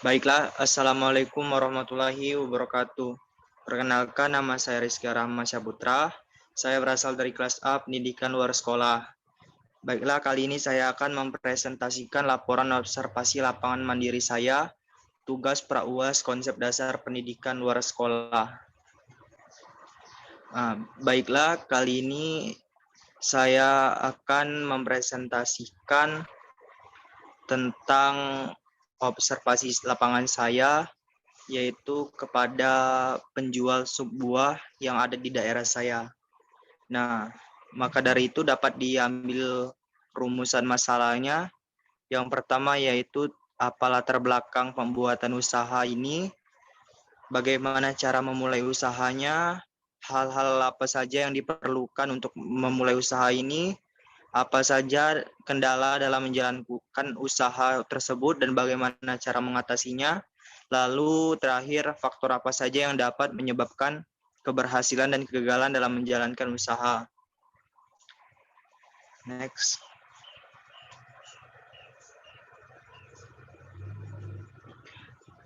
Baiklah, Assalamualaikum warahmatullahi wabarakatuh. Perkenalkan, nama saya Rizky Rahma Syaputra. Saya berasal dari kelas A Pendidikan Luar Sekolah. Baiklah, kali ini saya akan mempresentasikan laporan observasi lapangan mandiri saya, tugas pra-UAS konsep dasar pendidikan luar sekolah. Baiklah, kali ini saya akan mempresentasikan tentang observasi lapangan saya, yaitu kepada penjual sup buah yang ada di daerah saya. Nah, maka dari itu dapat diambil rumusan masalahnya. Yang pertama yaitu apa latar belakang pembuatan usaha ini, bagaimana cara memulai usahanya, hal-hal apa saja yang diperlukan untuk memulai usaha ini, apa saja kendala dalam menjalankan usaha tersebut dan bagaimana cara mengatasinya. Lalu terakhir, faktor apa saja yang dapat menyebabkan keberhasilan dan kegagalan dalam menjalankan usaha. Next.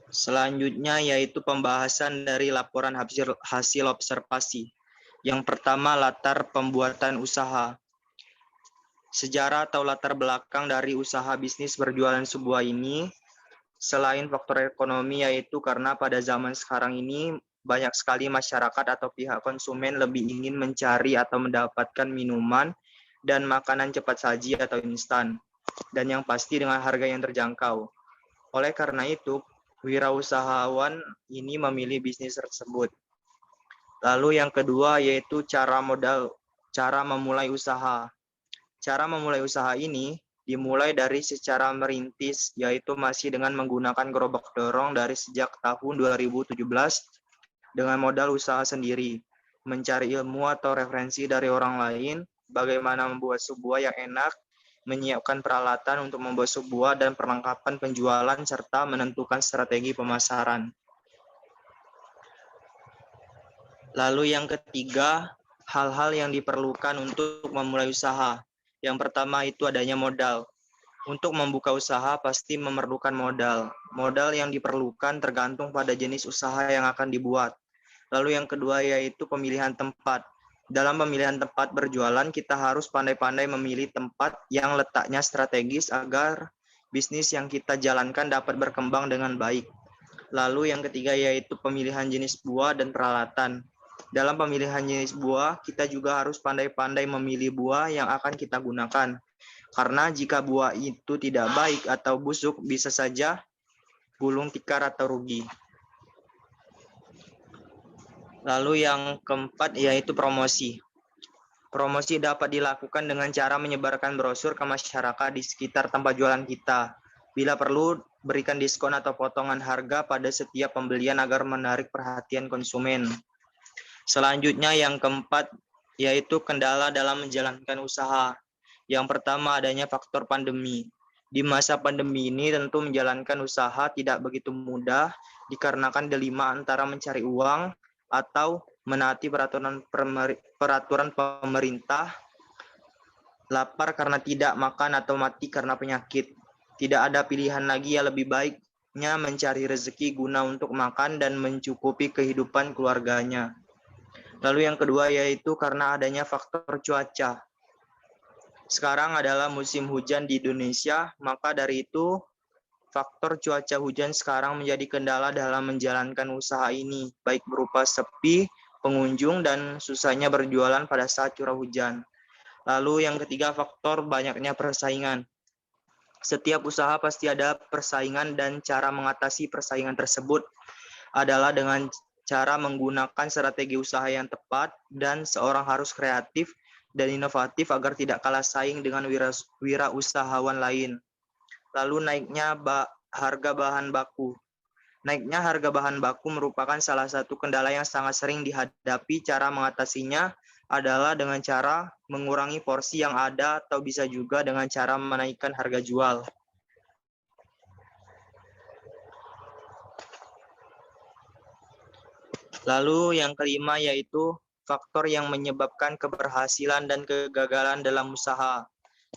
Selanjutnya yaitu pembahasan dari laporan hasil observasi. Yang pertama, latar pembuatan usaha. Sejarah atau latar belakang dari usaha bisnis berjualan sebuah ini, selain faktor ekonomi, yaitu karena pada zaman sekarang ini banyak sekali masyarakat atau pihak konsumen lebih ingin mencari atau mendapatkan minuman dan makanan cepat saji atau instan, dan yang pasti dengan harga yang terjangkau. Oleh karena itu, wirausahawan ini memilih bisnis tersebut. Lalu yang kedua yaitu cara memulai usaha. Cara memulai usaha ini dimulai dari secara merintis, yaitu masih dengan menggunakan gerobak dorong dari sejak tahun 2017 dengan modal usaha sendiri, mencari ilmu atau referensi dari orang lain, bagaimana membuat sebuah yang enak, menyiapkan peralatan untuk membuat sebuah dan perlengkapan penjualan, serta menentukan strategi pemasaran. Lalu yang ketiga, hal-hal yang diperlukan untuk memulai usaha. Yang pertama itu adanya modal. Untuk membuka usaha pasti memerlukan modal. Modal yang diperlukan tergantung pada jenis usaha yang akan dibuat. Lalu yang kedua yaitu pemilihan tempat. Dalam pemilihan tempat berjualan, kita harus pandai-pandai memilih tempat yang letaknya strategis agar bisnis yang kita jalankan dapat berkembang dengan baik. Lalu yang ketiga yaitu pemilihan jenis buah dan peralatan. Dalam pemilihan jenis buah, kita juga harus pandai-pandai memilih buah yang akan kita gunakan. Karena jika buah itu tidak baik atau busuk, bisa saja gulung tikar atau rugi. Lalu yang keempat yaitu promosi. Promosi dapat dilakukan dengan cara menyebarkan brosur ke masyarakat di sekitar tempat jualan kita. Bila perlu, berikan diskon atau potongan harga pada setiap pembelian agar menarik perhatian konsumen. Selanjutnya yang keempat yaitu kendala dalam menjalankan usaha. Yang pertama adanya faktor pandemi. Di masa pandemi ini tentu menjalankan usaha tidak begitu mudah dikarenakan dilema antara mencari uang atau menaati peraturan pemerintah, lapar karena tidak makan atau mati karena penyakit. Tidak ada pilihan lagi, yang lebih baiknya mencari rezeki guna untuk makan dan mencukupi kehidupan keluarganya. Lalu yang kedua yaitu karena adanya faktor cuaca. Sekarang adalah musim hujan di Indonesia, maka dari itu faktor cuaca hujan sekarang menjadi kendala dalam menjalankan usaha ini, baik berupa sepi pengunjung dan susahnya berjualan pada saat curah hujan. Lalu yang ketiga, faktor banyaknya persaingan. Setiap usaha pasti ada persaingan dan cara mengatasi persaingan tersebut adalah dengan cara menggunakan strategi usaha yang tepat dan seorang harus kreatif dan inovatif agar tidak kalah saing dengan wirausahawan lain. Lalu naiknya harga bahan baku. Naiknya harga bahan baku merupakan salah satu kendala yang sangat sering dihadapi. Cara mengatasinya adalah dengan cara mengurangi porsi yang ada atau bisa juga dengan cara menaikkan harga jual. Lalu yang kelima yaitu faktor yang menyebabkan keberhasilan dan kegagalan dalam usaha.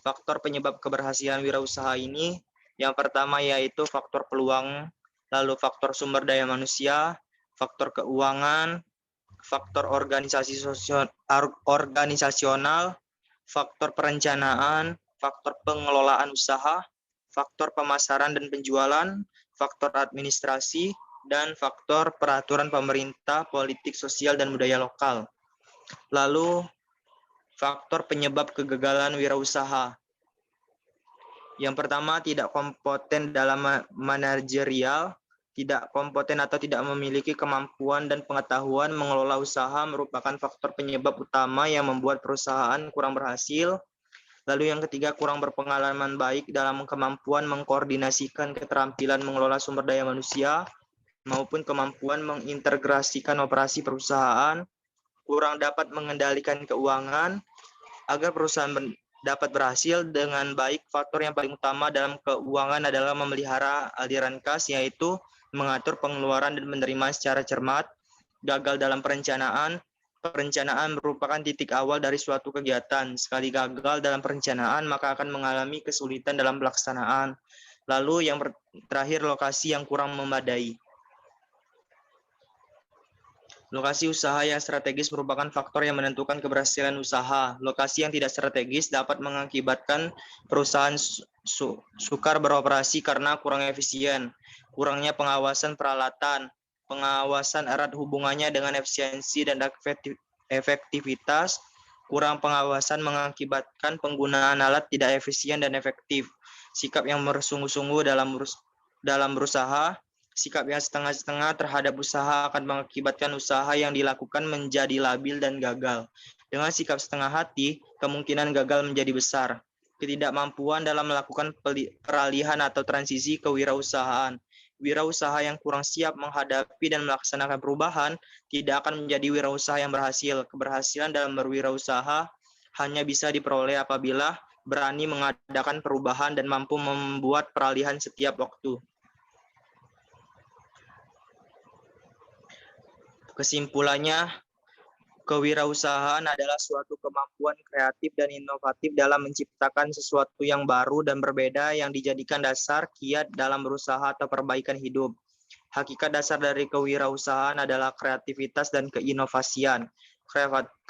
Faktor penyebab keberhasilan wirausaha ini yang pertama yaitu faktor peluang. lalu faktor sumber daya manusia, faktor keuangan, faktor organisasional, faktor perencanaan, faktor pengelolaan usaha, faktor pemasaran dan penjualan, faktor administrasi, dan faktor peraturan pemerintah, politik, sosial, dan budaya lokal. Lalu, faktor penyebab kegagalan wirausaha. Yang pertama, tidak kompeten dalam manajerial, tidak kompeten atau tidak memiliki kemampuan dan pengetahuan mengelola usaha merupakan faktor penyebab utama yang membuat perusahaan kurang berhasil. Lalu yang ketiga, kurang berpengalaman baik dalam kemampuan mengkoordinasikan keterampilan mengelola sumber daya manusia maupun kemampuan mengintegrasikan operasi perusahaan, kurang dapat mengendalikan keuangan. Agar perusahaan dapat berhasil dengan baik, faktor yang paling utama dalam keuangan adalah memelihara aliran kas, yaitu mengatur pengeluaran dan menerima secara cermat. Gagal dalam perencanaan. Perencanaan merupakan titik awal dari suatu kegiatan. Sekali gagal dalam perencanaan, maka akan mengalami kesulitan dalam pelaksanaan. Lalu yang terakhir, lokasi yang kurang memadai. Lokasi usaha yang strategis merupakan faktor yang menentukan keberhasilan usaha. Lokasi yang tidak strategis dapat mengakibatkan perusahaan sukar beroperasi karena kurang efisien, kurangnya pengawasan peralatan, pengawasan erat hubungannya dengan efisiensi dan efektivitas, kurang pengawasan mengakibatkan penggunaan alat tidak efisien dan efektif, sikap yang bersungguh-sungguh dalam berusaha. Sikap yang setengah-setengah terhadap usaha akan mengakibatkan usaha yang dilakukan menjadi labil dan gagal. Dengan sikap setengah hati, kemungkinan gagal menjadi besar. Ketidakmampuan dalam melakukan peralihan atau transisi kewirausahaan. Wirausaha yang kurang siap menghadapi dan melaksanakan perubahan tidak akan menjadi wirausaha yang berhasil. Keberhasilan dalam berwirausaha hanya bisa diperoleh apabila berani mengadakan perubahan dan mampu membuat peralihan setiap waktu. Kesimpulannya, kewirausahaan adalah suatu kemampuan kreatif dan inovatif dalam menciptakan sesuatu yang baru dan berbeda yang dijadikan dasar kiat dalam berusaha atau perbaikan hidup. Hakikat dasar dari kewirausahaan adalah kreativitas dan keinovasian.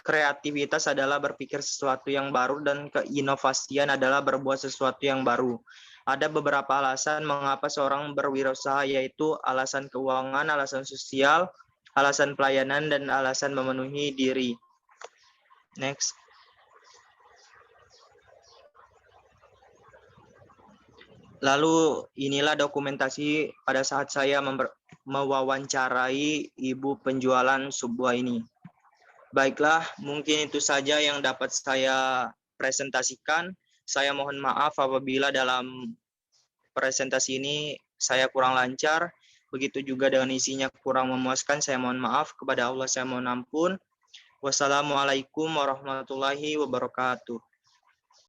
Kreativitas adalah berpikir sesuatu yang baru dan keinovasian adalah berbuat sesuatu yang baru. Ada beberapa alasan mengapa seorang berwirausaha, yaitu alasan keuangan, alasan sosial, alasan pelayanan, dan alasan memenuhi diri. Next. Lalu inilah dokumentasi pada saat saya mewawancarai ibu penjualan sebuah ini. Baiklah, mungkin itu saja yang dapat saya presentasikan. Saya mohon maaf apabila dalam presentasi ini saya kurang lancar. Begitu juga dengan isinya kurang memuaskan, saya mohon maaf. Kepada Allah saya mohon ampun. Wassalamualaikum warahmatullahi wabarakatuh.